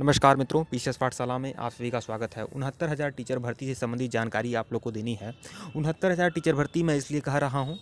नमस्कार मित्रों, पीसीएस पाठशाला में आप सभी का स्वागत है। 69,000 टीचर भर्ती से संबंधित जानकारी आप लोग को देनी है। 69,000 टीचर भर्ती मैं इसलिए कह रहा हूँ,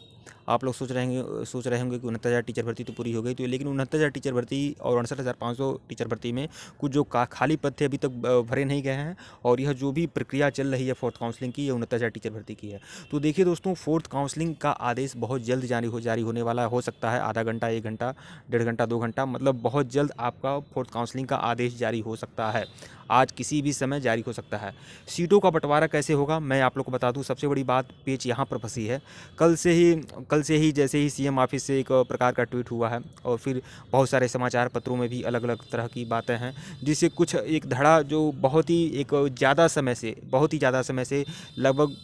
आप लोग सोच रहे होंगे कि 69,000 टीचर भर्ती तो पूरी हो गई, तो लेकिन 69,000 टीचर भर्ती और 68,500 टीचर भर्ती में कुछ जो खाली पद थे अभी तक भरे नहीं गए हैं। और यह जो भी प्रक्रिया चल रही है फोर्थ काउंसलिंग की, ये 69,000 टीचर भर्ती की है। तो देखिए दोस्तों, फोर्थ काउंसलिंग का आदेश बहुत जल्द जारी होने वाला हो सकता है। आधा घंटा, 1 घंटा, 1.5 घंटा, 2 घंटा, मतलब बहुत जल्द आपका फोर्थ काउंसलिंग का आदेश जारी हो सकता है। आज किसी भी समय जारी हो सकता है। सीटों का बंटवारा कैसे होगा मैं आप लोग को बता दूं। सबसे बड़ी बात, पेच यहाँ पर फंसी है। कल से ही जैसे ही सीएम ऑफिस से एक प्रकार का ट्वीट हुआ है, और फिर बहुत सारे समाचार पत्रों में भी अलग अलग तरह की बातें हैं, जिससे कुछ एक धड़ा जो बहुत ही ज़्यादा समय से लगभग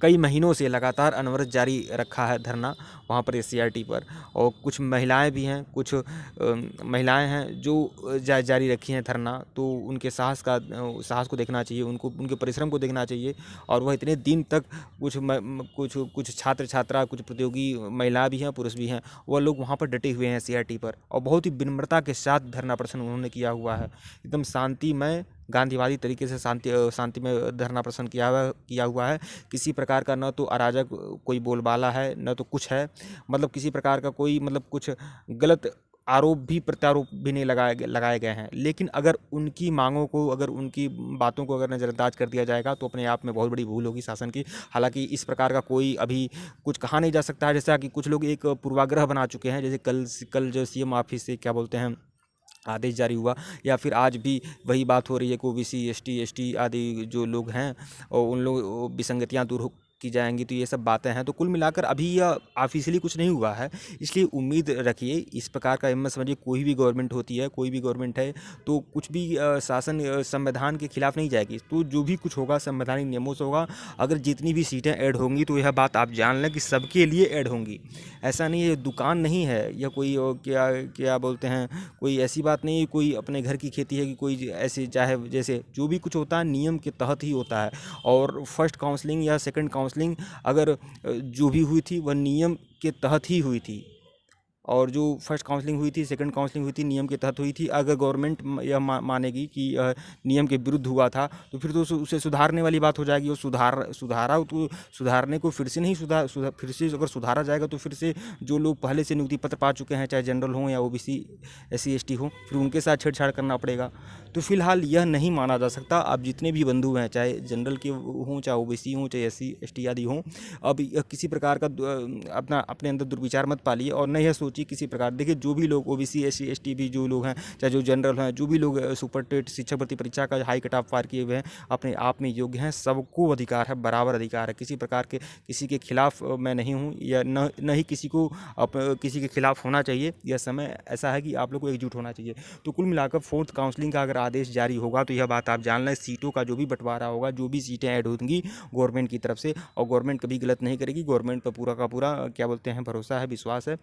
कई महीनों से लगातार अनवरत जारी रखा है धरना वहाँ पर एससीईआरटी पर। और कुछ महिलाएं भी हैं, कुछ महिलाएं हैं जो जारी रखी हैं धरना। तो उनके साहस को देखना चाहिए, उनके परिश्रम को देखना चाहिए। और वह इतने दिन तक कुछ छात्र छात्रा, कुछ प्रतियोगी महिला भी हैं, पुरुष भी हैं, वह लोग वहाँ पर डटे हुए हैं एससीईआरटी पर, और बहुत ही विनम्रता के साथ धरना प्रदर्शन उन्होंने किया हुआ है। एकदम शांतिमय, गांधीवादी तरीके से शांति में धरना प्रदर्शन किया हुआ है। किसी प्रकार का न तो अराजक कोई बोलबाला है, न तो कुछ है, मतलब किसी प्रकार का कोई कुछ गलत आरोप भी प्रत्यारोप भी नहीं लगाए गए हैं। लेकिन अगर उनकी मांगों को, अगर उनकी बातों को अगर नज़रअंदाज कर दिया जाएगा तो अपने आप में बहुत बड़ी भूल होगी शासन की। हालांकि इस प्रकार का कोई अभी कुछ कहा नहीं जा सकता है, जैसा कि कुछ लोग एक पूर्वाग्रह बना चुके हैं। जैसे कल जो सीएम ऑफिस से क्या बोलते हैं आदेश जारी हुआ, या फिर आज भी वही बात हो रही है कि ओबीसी, एसटी आदि जो लोग हैं और उन लोग विसंगतियां दूर की जाएंगी। तो ये सब बातें हैं। तो कुल मिलाकर अभी यह ऑफिशियली कुछ नहीं हुआ है, इसलिए उम्मीद रखिए। इस प्रकार का मत समझिए, कोई भी गवर्नमेंट होती है, कोई भी गवर्नमेंट है, तो कुछ भी शासन संविधान के खिलाफ नहीं जाएगी। तो जो भी कुछ होगा संवैधानिक नियमों से होगा। अगर जितनी भी सीटें ऐड होंगी तो यह बात आप जान लें कि सबके लिए ऐड होंगी। ऐसा नहीं है, दुकान नहीं है, यह कोई क्या क्या बोलते हैं, कोई ऐसी बात नहीं है, कोई अपने घर की खेती है कि कोई ऐसे, चाहे जैसे जो भी कुछ होता है नियम के तहत ही होता है। और फर्स्ट काउंसलिंग या सेकंड काउंसलिंग अगर जो भी हुई थी वह नियम के तहत ही हुई थी। और जो फर्स्ट काउंसलिंग हुई थी, सेकंड काउंसलिंग हुई थी, नियम के तहत हुई थी। अगर गवर्नमेंट यह मानेगी कि नियम के विरुद्ध हुआ था, तो फिर तो उसे सुधारने वाली बात हो जाएगी। वो सुधारा तो सुधारने को फिर से नहीं फिर से अगर सुधारा जाएगा तो फिर से जो लोग पहले से नियुक्ति पत्र पा चुके हैं, चाहे जनरल हों या ओबीसी, एससी एसटी हो, फिर उनके साथ छेड़छाड़ करना पड़ेगा। तो फिलहाल यह नहीं माना जा सकता। अब जितने भी बंधु हैं, चाहे जनरल के हों, चाहे ओबीसी हों, चाहे एससी एसटी आदि हों, अब किसी प्रकार का अपने अंदर दुर्विचार मत पालिए, और न यह सोचिए किसी प्रकार। देखिए, जो भी लोग ओबीसी, एससी एसटी भी जो लोग हैं, चाहे जो जनरल हैं, जो भी लोग सुपर टेट शिक्षक भर्ती परीक्षा का हाई कट ऑफ पार किए हुए हैं, अपने आप में योग्य हैं। सबको अधिकार है, बराबर अधिकार है। किसी प्रकार के किसी के खिलाफ मैं नहीं हूँ, या न ही किसी को किसी के खिलाफ होना चाहिए। यह समय ऐसा है कि आप लोग को एकजुट होना चाहिए। तो कुल मिलाकर फोर्थ काउंसलिंग का अगर आदेश जारी होगा तो यह बात आप जान लें, सीटों का जो भी बंटवारा होगा, जो भी सीटें ऐड होंगी गवर्नमेंट की तरफ से, और गवर्नमेंट कभी गलत नहीं करेगी। गवर्नमेंट पर पूरा का पूरा क्या बोलते हैं भरोसा है, विश्वास है।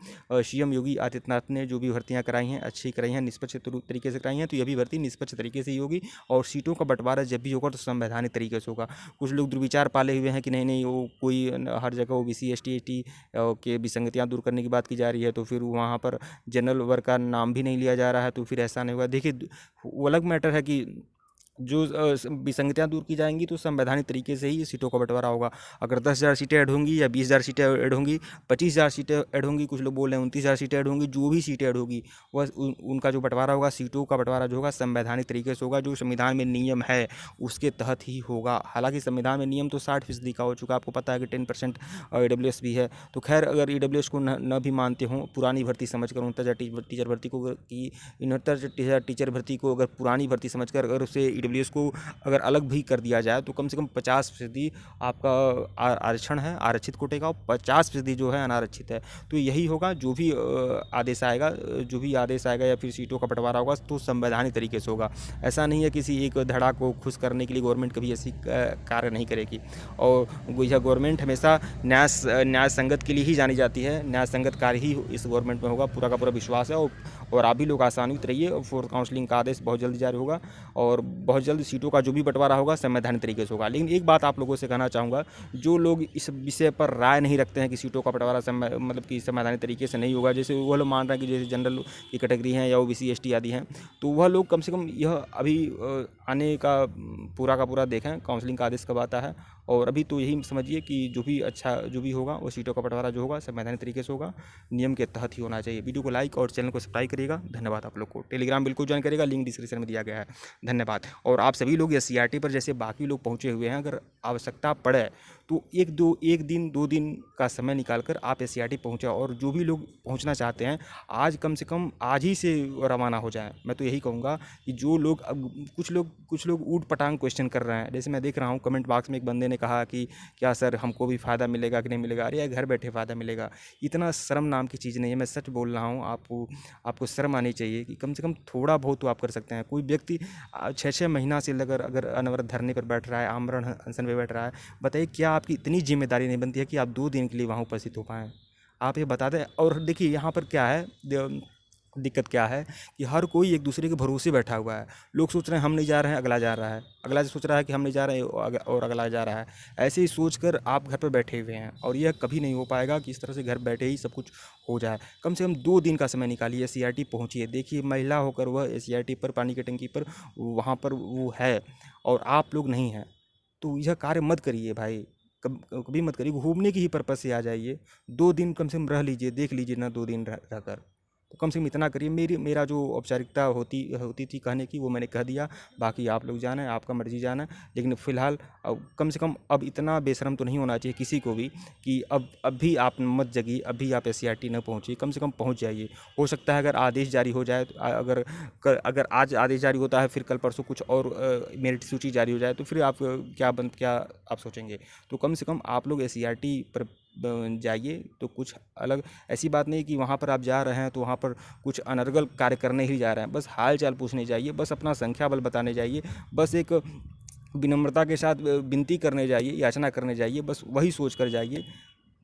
सीएम योगी आदित्यनाथ ने जो भी भर्तियां कराई हैं, अच्छी कराई हैं, निष्पक्ष तरीके से कराई हैं। तो यह भी भर्ती निष्पक्ष तरीके से ही होगी। और सीटों का बंटवारा जब भी होगा तो संवैधानिक तरीके से होगा। कुछ लोग दुर्विचार पाले हुए हैं कि नहीं वो कोई हर जगह ओबीसी, एसटी के विसंगतियां दूर करने की बात की जा रही है, तो फिर वहाँ पर जनरल वर्ग का नाम भी नहीं लिया जा रहा है, तो फिर ऐसा नहीं होगा। देखिए, वो अलग मैटर है कि जो विसंगतियां दूर की जाएंगी तो संवैधानिक तरीके से ही सीटों का बंटवारा होगा। अगर 10,000 सीटें ऐड होंगी, या 20,000 सीटें ऐड होंगी, 25,000 सीटें ऐड होंगी, कुछ लोग बोल रहे हैं 29,000 सीटें ऐड होंगी, जो भी सीटें ऐड होगी वह उनका जो बंटवारा होगा, सीटों का बंटवारा जो होगा संवैधानिक तरीके से होगा। जो संविधान में नियम है उसके तहत ही होगा। हालांकि संविधान में नियम तो 60% का हो चुका, आपको पता है कि 10% ईडब्ल्यूएस भी है। तो खैर, अगर ईडब्ल्यूएस को न भी मानते हों, पुरानी भर्ती समझकर 69,000 टीचर भर्ती को, कि 69,000 टीचर भर्ती को अगर पुरानी भर्ती समझकर अगर उसे ईडब्ल्यूएस को अगर अलग भी कर दिया जाए, तो कम से कम 50% आपका आरक्षण है आरक्षित कोटे का, और 50% जो है अनारक्षित है। तो यही होगा जो भी आदेश आएगा या फिर सीटों का बंटवारा होगा तो संवैधानिक तरीके से होगा। ऐसा नहीं है किसी एक धड़ा को खुश करने के लिए गवर्नमेंट कभी ऐसी कार्य नहीं करेगी। और यह गवर्नमेंट हमेशा न्याय संगत के लिए ही जानी जाती है। न्याय संगत कार्य ही इस गवर्नमेंट में होगा, पूरा का पूरा विश्वास है। और आप भी लोग आसान्वित रहिए। फोर्थ काउंसलिंग का आदेश बहुत जल्दी जारी होगा, और बहुत और जल्द सीटों का जो भी बंटवारा होगा संवैधानिक तरीके से होगा। लेकिन एक बात आप लोगों से कहना चाहूँगा, जो लोग इस विषय पर राय नहीं रखते हैं कि सीटों का बंटवारा मतलब कि संवैधानिक तरीके से नहीं होगा, जैसे वह लोग मान रहे हैं कि जैसे जनरल की कैटेगरी हैं या OBC ST आदि हैं, तो वह लोग कम से कम यह अभी आने का पूरा देखें काउंसलिंग का आदेश कब आता है। और अभी तो यही समझिए कि जो भी होगा वो सीटों का बंटवारा जो होगा संवैधानिक तरीके से होगा, नियम के तहत ही होना चाहिए। वीडियो को लाइक और चैनल को सब्सक्राइब करिएगा। धन्यवाद। आप लोग को टेलीग्राम बिल्कुल ज्वाइन करिएगा, लिंक डिस्क्रिप्शन में दिया गया है। धन्यवाद। और आप सभी लोग SCRT पर जैसे बाकी लोग पहुँचे हुए हैं, अगर आवश्यकता पड़े तो एक दिन 2 दिन का समय निकाल कर आप SCRT पहुँचे। और जो भी लोग पहुँचना चाहते हैं आज कम से कम आज ही से रवाना हो जाएं। मैं तो यही कहूँगा कि जो लोग अब कुछ लोग ऊट पटांग क्वेश्चन कर रहे हैं, जैसे मैं देख रहा हूँ कमेंट बॉक्स में एक बंदे ने कहा कि क्या सर हमको भी फ़ायदा मिलेगा कि नहीं मिलेगा। अरे यार, घर बैठे फ़ायदा मिलेगा, इतना शर्म नाम की चीज़ नहीं है। मैं सच बोल रहा हूँ, आपको शर्म आनी चाहिए कि कम से कम थोड़ा बहुत तो आप कर सकते हैं। कोई व्यक्ति 6-6 महीना से अगर अनवरत धरने पर बैठ रहा है, आमरण अनशन पे बैठ रहा है, बताइए क्या आपकी इतनी जिम्मेदारी नहीं बनती है कि आप 2 दिन के लिए वहाँ उपस्थित हो पाएँ? आप ये बता दें। और देखिए यहाँ पर क्या है, दिक्कत क्या है कि हर कोई एक दूसरे के भरोसे बैठा हुआ है। लोग सोच रहे हैं हम नहीं जा रहे हैं, अगला जा रहा है, अगला सोच रहा है कि हम नहीं जा रहे हैं और अगला जा रहा है। ऐसे ही सोचकर आप घर पर बैठे हुए हैं, और यह कभी नहीं हो पाएगा कि इस तरह से घर बैठे ही सब कुछ हो जाए। कम से कम 2 दिन का समय निकालिए, SCRT पहुँचिए। देखिए महिला होकर वह SCRT पर, पानी की टंकी पर, वहाँ पर वो है और आप लोग नहीं हैं, तो यह कार्य मत करिए भाई। कभी मत करिए। घूमने की ही पर्पज़ से आ जाइए। 2 दिन कम से कम रह लीजिए, देख लीजिए ना 2 दिन रहकर। तो कम से कम इतना करिए। मेरा जो औपचारिकता होती थी कहने की, वो मैंने कह दिया। बाकी आप लोग जानें, आपका मर्जी जाना। लेकिन फ़िलहाल अब कम से कम अब इतना बेशर्म तो नहीं होना चाहिए किसी को भी कि अब भी आप मत जगिए, अब भी आप SCRT न पहुँचिए। कम से कम पहुँच जाइए। हो सकता है अगर आदेश जारी हो जाए तो अगर आज आदेश जारी होता है, फिर कल परसों कुछ और मेरिट सूची जारी हो जाए, तो फिर आप क्या आप सोचेंगे? तो कम से कम आप लोग SCRT पर जाइए। तो कुछ अलग ऐसी बात नहीं कि वहाँ पर आप जा रहे हैं तो वहाँ पर कुछ अनर्गल कार्य करने ही जा रहे हैं। बस हाल चाल पूछने जाइए, बस अपना संख्या बल बताने जाइए, बस एक विनम्रता के साथ विनती करने जाइए, याचना करने जाइए, बस वही सोच कर जाइए।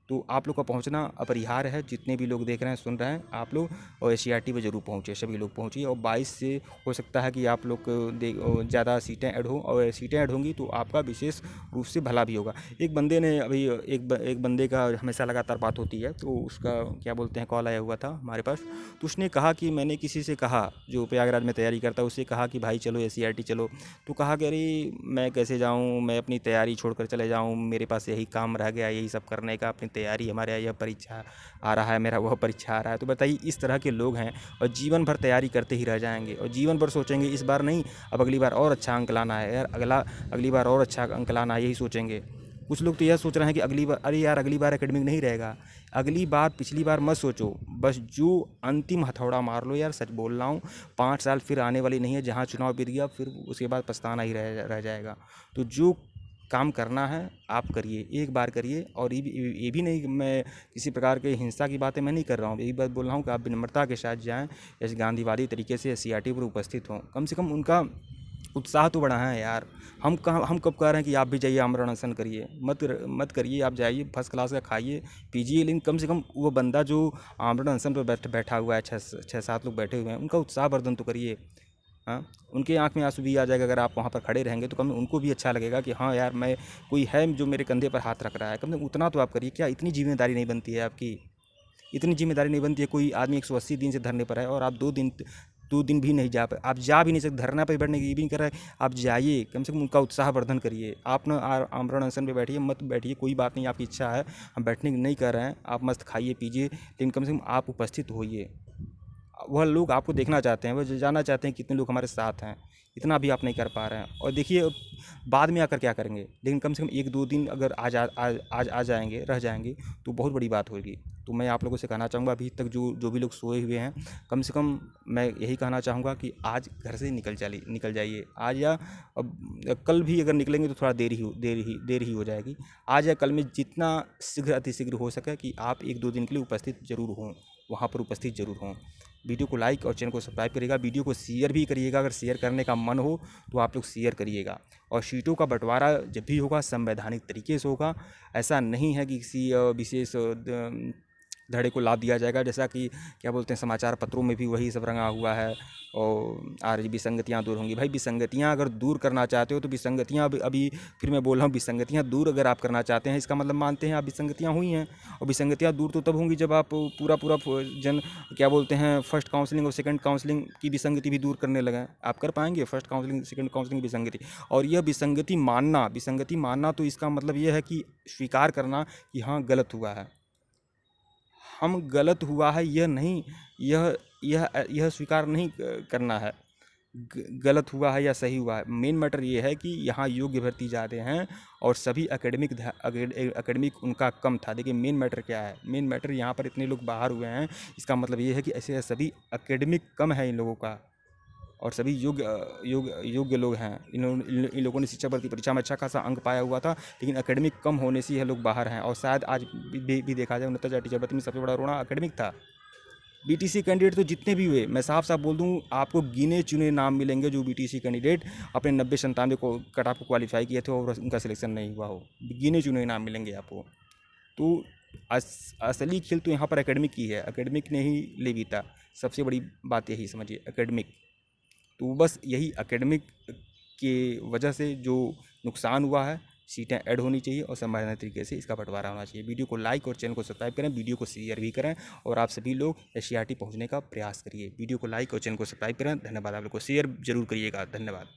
तो आप लोग का पहुंचना अपरिहार्य है। जितने भी लोग देख रहे हैं, सुन रहे हैं, आप लोग और SCRT पे ज़रूर पहुंचे, सभी लोग पहुंचिए। और 22 से हो सकता है कि आप लोग को ज़्यादा सीटें ऐड हों, और सीटें ऐड होंगी तो आपका विशेष रूप से भला भी होगा। एक बंदे ने अभी एक बंदे का हमेशा लगातार बात होती है, तो उसका क्या बोलते हैं, कॉल आया हुआ था हमारे पास। तो उसने कहा कि मैंने किसी से कहा जो प्रयागराज में तैयारी करता है, उससे कहा कि भाई चलो SCRT चलो। तो कहा कि अरे मैं कैसे जाऊँ, मैं अपनी तैयारी छोड़कर चले जाऊँ, मेरे पास यही काम रह गया, यही सब करने का, अपनी तैयारी, हमारे यहाँ यह परीक्षा आ रहा है, मेरा वह परीक्षा आ रहा है। तो बताइए, इस तरह के लोग हैं और जीवन भर तैयारी करते ही रह जाएंगे, और जीवन भर सोचेंगे इस बार नहीं, अब अगली बार और अच्छा अंक लाना है यार, अगली बार और अच्छा अंक लाना है, यही सोचेंगे। कुछ लोग तो यह सोच रहे हैं कि अगली बार, अरे यार अगली बार एकेडमिक नहीं रहेगा, अगली बार पिछली बार मत सोचो, बस जो अंतिम हथौड़ा मार लो यार। सच बोल रहा हूँ, 5 साल फिर आने वाली नहीं है, जहाँ चुनाव बीत गया फिर उसके बाद पछताना ही रह जाएगा। तो जो काम करना है आप करिए, एक बार करिए। और ये भी नहीं कि मैं किसी प्रकार के हिंसा की बातें मैं नहीं कर रहा हूँ, यही बात बोल रहा हूँ कि आप विनम्रता के साथ जाएँ, जैसे गांधीवादी तरीके से SCRT पर उपस्थित हों। कम से कम उनका उत्साह तो बढ़ा है यार। हम कब कह रहे हैं कि आप भी जाइए आमरण अनशन करिए? मत करिए। आप जाइए, फर्स्ट क्लास का खाइए पीजिए, लेकिन कम से कम वो बंदा जो आमरण अनशन पर बैठा हुआ है, 6-7 लोग बैठे हुए हैं, उनका उत्साह वर्धन तो करिए। हाँ, उनके आँख में आंसू भी आ जाएगा अगर आप वहाँ पर खड़े रहेंगे, तो कम उनको भी अच्छा लगेगा कि हाँ यार, मैं कोई है जो मेरे कंधे पर हाथ रख रहा है। कम से कम उतना तो आप करिए। क्या इतनी जिम्मेदारी नहीं बनती है आपकी? इतनी जिम्मेदारी नहीं बनती है? कोई आदमी 180 दिन से धरने पर है और आप 2 दिन भी नहीं जा पाए, आप जा भी नहीं सकते, धरना पे बैठने की ये भी नहीं कर रहे हैं। आप जाइए, कम से कम उनका उत्साह वर्धन करिए। आप ना आमरण अनशन पे बैठिए, मत बैठिए, कोई बात नहीं, आपकी इच्छा है, हम बैठने की नहीं कर रहे हैं, आप मस्त खाइए पीजिए, लेकिन कम से कम आप उपस्थित होइए। वह लोग आपको देखना चाहते हैं, वह जानना चाहते हैं कितने लोग हमारे साथ हैं। इतना भी आप नहीं कर पा रहे हैं, और देखिए बाद में आकर क्या करेंगे। लेकिन कम से कम 1-2 दिन अगर आज आ जाएंगे, रह जाएंगे, तो बहुत बड़ी बात होगी। तो मैं आप लोगों से कहना चाहूँगा, अभी तक जो भी लोग सोए हुए हैं, कम से कम मैं यही कहना चाहूँगा कि आज घर से निकल जाइए। आज या अब कल भी अगर निकलेंगे तो थोड़ा देर ही हो जाएगी। आज या कल में जितना शीघ्र अतिशीघ्र हो सके कि आप 1-2 दिन के लिए उपस्थित जरूर हों, वहाँ पर उपस्थित जरूर हों। वीडियो को लाइक और चैनल को सब्सक्राइब करिएगा। वीडियो को शेयर भी करिएगा, अगर शेयर करने का मन हो तो आप लोग शेयर करिएगा। और सीटों का बंटवारा जब भी होगा संवैधानिक तरीके से होगा। ऐसा नहीं है कि किसी विशेष धड़े को लाद दिया जाएगा, जैसा कि क्या बोलते हैं समाचार पत्रों में भी वही सब रंगा हुआ है। और आज विसंगतियाँ दूर होंगी। भाई विसंगतियाँ अगर दूर करना चाहते हो तो विसंगतियाँ अभी फिर मैं बोल रहा हूँ, विसंगतियाँ दूर अगर आप करना चाहते हैं, इसका मतलब मानते हैं आप विसंगतियाँ हुई हैं। और विसंगतियाँ दूर तो तब होंगी जब आप पूरा पूरा जन क्या बोलते हैं फर्स्ट काउंसलिंग और सेकंड काउंसलिंग की विसंगति भी दूर करने लगे। आप कर पाएंगे फर्स्ट काउंसलिंग सेकंड काउंसलिंग विसंगति? और यह विसंगति मानना तो इसका मतलब यह है कि स्वीकार करना कि हाँ गलत हुआ है, हम गलत हुआ है यह नहीं, यह स्वीकार नहीं करना है गलत हुआ है या सही हुआ है। मेन मैटर ये है कि यहाँ योग्य भर्ती ज़्यादा हैं और सभी एकेडमिक उनका कम था। देखिए मेन मैटर क्या है, मेन मैटर यहाँ पर इतने लोग बाहर हुए हैं, इसका मतलब ये है कि ऐसे सभी एकेडमिक कम है इन लोगों का और सभी योग्य लोग हैं। इन लोगों ने शिक्षक भर्ती परीक्षा में अच्छा खासा अंक पाया हुआ था, लेकिन एकेडमिक कम होने से यह लोग बाहर हैं। और शायद आज भी देखा जाए 69,000 टीचर भर्ती में सबसे बड़ा रोना एकेडमिक था। बीटीसी कैंडिडेट तो जितने भी हुए, मैं साफ साफ बोल दूं, आपको गिने चुने नाम मिलेंगे जो बीटीसी कैंडिडेट अपने 90-97 को कट ऑफ को क्वालिफाई किए थे और उनका सिलेक्शन नहीं हुआ हो। गिने चुने नाम मिलेंगे आपको। तो असली खेल तो यहाँ पर एकेडमिक की है, एकेडमिक ने ही ले बीता। सबसे बड़ी बात यही समझिए, एकेडमिक। तो बस यही एकेडमिक के वजह से जो नुकसान हुआ है, सीटें ऐड होनी चाहिए और सम्मानजनक तरीके से इसका बंटवारा होना चाहिए। वीडियो को लाइक और चैनल को सब्सक्राइब करें, वीडियो को शेयर भी करें और आप सभी लोग एससीईआरटी पहुंचने का प्रयास करिए। वीडियो को लाइक और चैनल को सब्सक्राइब करें। धन्यवाद। आप लोग को शेयर जरूर करिएगा। धन्यवाद।